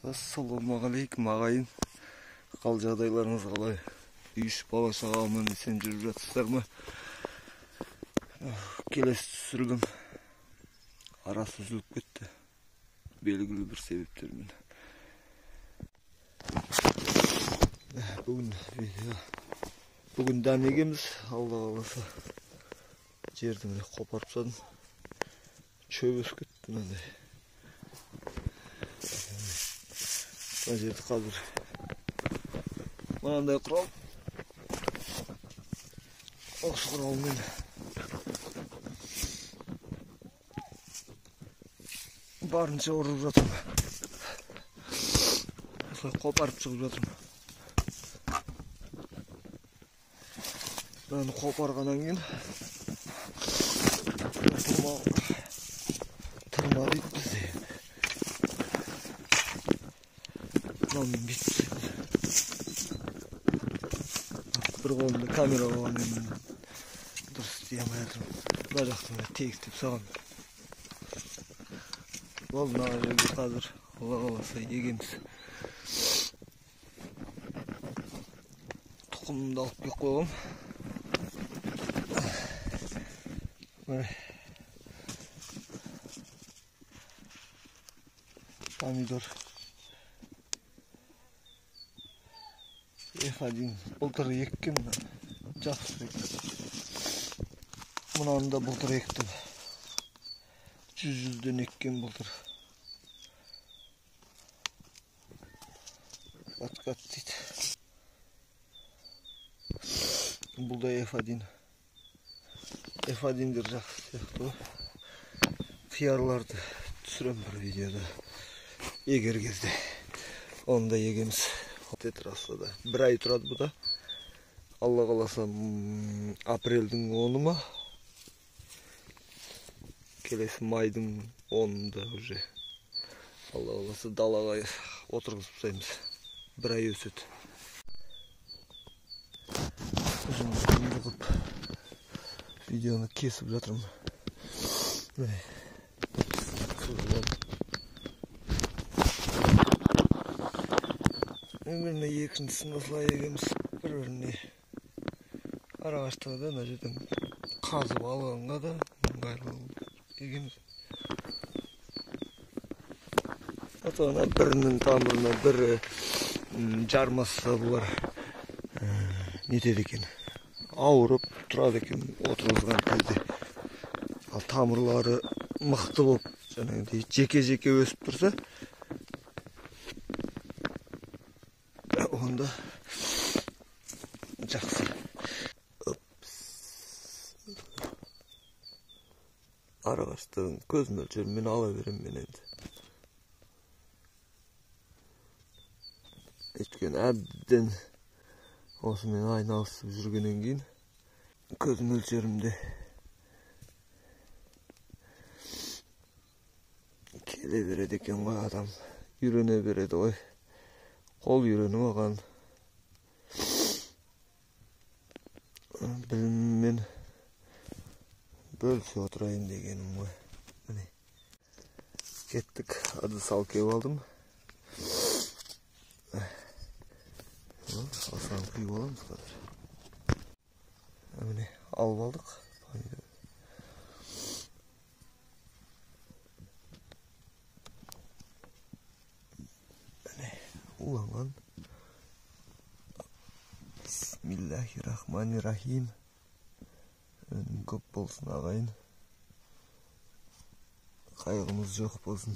Assalamualaikum ағайын. Қал жағдайларыңыз қалай? Үй іш бала шағамен сен жүріп жатсыздар ма? Келесі түсіргім арасы үзіліп кетті. Белгілі бір себептермен. Бүгін дән егеміз. Алла қаласа. Жердің қопарып тастадым. Шөп өсіп кетті мынандай. Мына жерді қазір мынандай құрал. Осы құралмен барынша ұрып жатырмын. Осылай қопарып шығып жатырмын. Мынаны қопарғаннан кейін тырма дейді бізде. Мынамен бүйтіп істейді. Бір қолымда камера болғанмен дұрыс істей алмай жатырмын. Мына жақтан тегістеп салған. Ол мына жерге қазір Алла қаласа егеміз. Тұқымымды алып келіп қойғам. Помидор. F1 былтыр еккен, жақсы екен. Мұнаны да былтыр ектім. 100-ден еккен былтыр. Кат дейді. Бұл да F1. F1-дер жақсы сияқты. Қиярларды түсірем бір видеода. Егер кезде. Оны да егеміз. Тетрасада. Бір ай тұрады бұда. Алла қаласа апрельдің 10-ы ма? Келесі майдың 10-ында уже. Алла қаласа далаға отырғызып тастаймыз. Бір ай өседі. Ұзын қылып видеоны кесіп жатырмын. Өміріне екіншісін осылай егеміз. Бір-біріне арағаштыға да, мына жерден қазып алғанға да ыңғайлы егеміз. Атауына бірінің тамырына бірі жармасса бұлар нетеді екен. Ауырып тұрады екен отырғызған кезде. Ал тамырлары мықты болып, жаңағыдай жеке-жеке өсіп тұрса, онда жақсы. Арағаштың көз мөлшерімен ала берем мен енді. Өйткені әбден осымен айналысып жүргеннен кейін көз мөлшерімде келе береді екен ғой адам. Үйрене береді ғой. Қол үйреніп алған. Біліммен бөлісе отырайын дегенім ғой. Міне. Кеттік. Ыдыс алып келіп алдым. Асынан құйып аламыз қазір. Міне алып алдық. Уланған. Бисмиллахиррахманиррахим. Көп болсын ағайын. Қайғымыз жоқ болсын.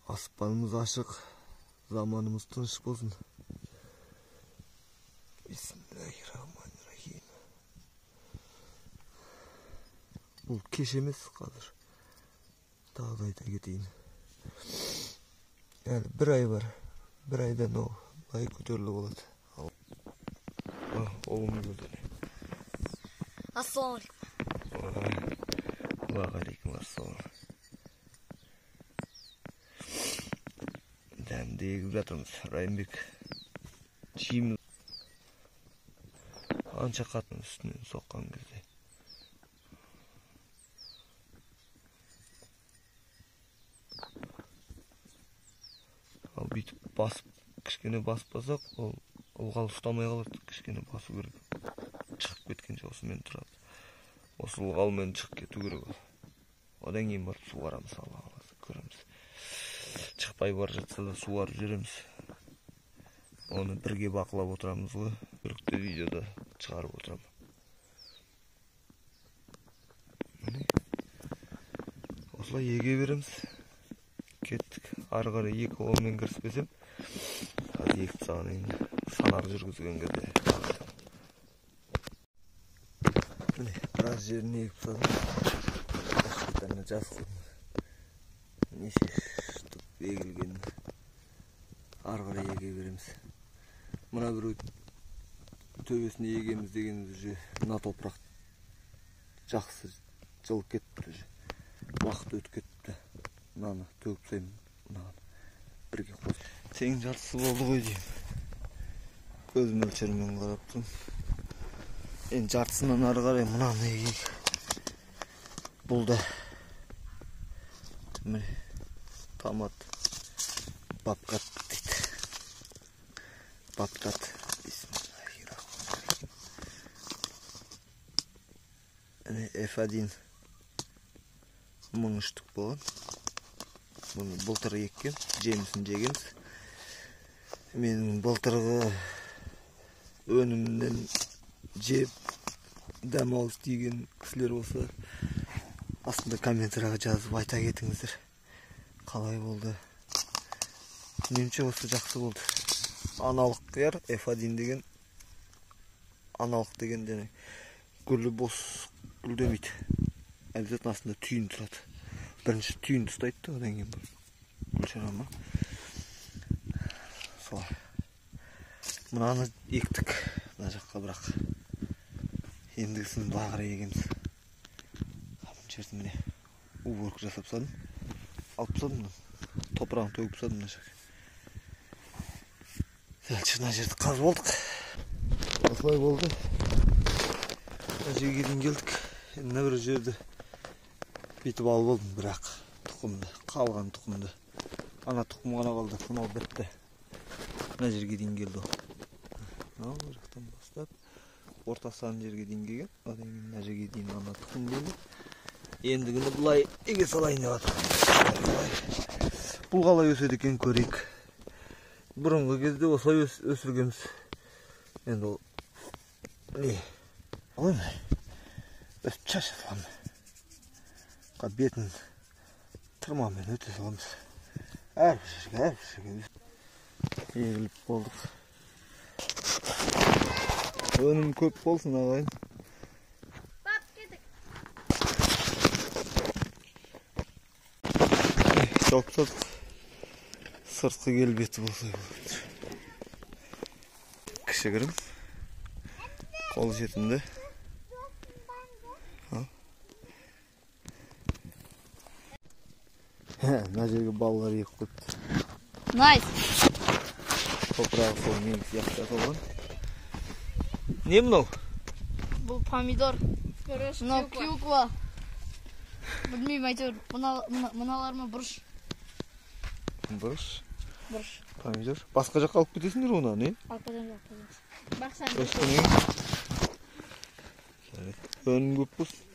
Аспанымыз ашық. Заманымыз тыныш болсын. Бисмиллахиррахманиррахим. Бұл кеш емес қазір. Тағы айта кетейін. Әлі бір ай бар. Бір айдан ол бай көтерілі болады. Оғым көрді. Ассалаумалейкум. Уағалейкум ассалам. Дәмді егіп жатырмыз. Райымбек. Чиіміз. Анша қатын үстінен соққан кезде. бүйтіп басып, кішкене баспасақ, ол ылғал ұстамай қалады, кішкене басу керек. Шығып кеткенше осымен тұрады. Осы ылғалмен шығып кету керек ол. Одан кейін барып суарамыз, Алла қаласа, көреміз. Шықпай бара жатса да суарып жүреміз. Оны бірге бақылап отырамыз ғой. Бүрікті видеода шығарып отырамын. Осылай еге береміз. Кеттік. Ары қарай 2 қолмен кіріспесем, қазір 2 сағат кейін санар жүргізген кезде. Міне, біраз жеріне егіп тастадым. Ашқыттарына жазып қойдым. Неше штук егілгенін ары қарай еге береміз. Мына бір төбесіне егеміз дегеніміз уже мына топырақ жақсы жылып кетті уже. Уақыт өтіп кетті. Мынаны төгіп тастаймын. Мынаны бірге қосып. Тең жартысы болды ғой деймін. Көз мөлшерімен қарап тұрмын. Енді жартысынан ары қарай мынаны егейік. Бұл да міне томат бабкат дейді. Бабкат. Міне F1 1000 штук болған. Бұны былтыр еккен, жемісін жегенбіз. Менің былтырғы өнімнен жеп дәмалыс тиген кісілер болса, астында комментарияға жазып айта кетіңіздер. Қалай болды? Меніңше осы жақсы болды. Аналық қияр, F1 деген аналық деген және гүлі бос гүлдемейді. Обязательно астында түйін тұрады. Бірінші түйін ұстайды, одан кейін гүл шығарма. Солай. Мынаны ектік. Мына жаққа бірақ. Ендігісін бағыра егеміз. Қапын жерді міне уборка жасап тастадым. Алып тастадым. Топырағын төгіп тастадым мына жерге. Сәлші мына жерді қазып алдық. Осылай болды. Мына жерге дейін келдік. Мына бір жерді бүйтіп алып алдым, бірақ тұқымды, қалған тұқымды. Ана тұқым ғана қалды, мынау бітті. Мына жерге дейін келді ол. Мынау жақтан бастап ортасынан жерге дейін келген. Одан кейін мына жерге дейін ана тұқым келді. Ендігіні бұлай еге салайын деп жатыр. Бұл қалай өседі екен көрейік. Бұрынғы кезде осылай өсіргенбіз. Енді ол не? Олай ма? Өсіп шашы саламыз. Бетін тұрмамен өте саламыз. Әрбір жерге егіліп болдық. Өнім көп болсын ағайын. Бап, кедік. Жауып тастадық. Сыртқы келбеті болса болады. Кішігірім. Қол жетімді. Мына жерге балалар егіп қойыпты. Найс. Топырағы сол мен сияқты аталған. Не мынау? Бұл помидор. Мынау клюква. Білмеймін, әйтеуір мыналар ма бұрыш? Бұрыш? Бұрыш. Помидор. Басқа жаққа алып кетесіңдер оны, не? Алып кетемін. Өнім көп болсын.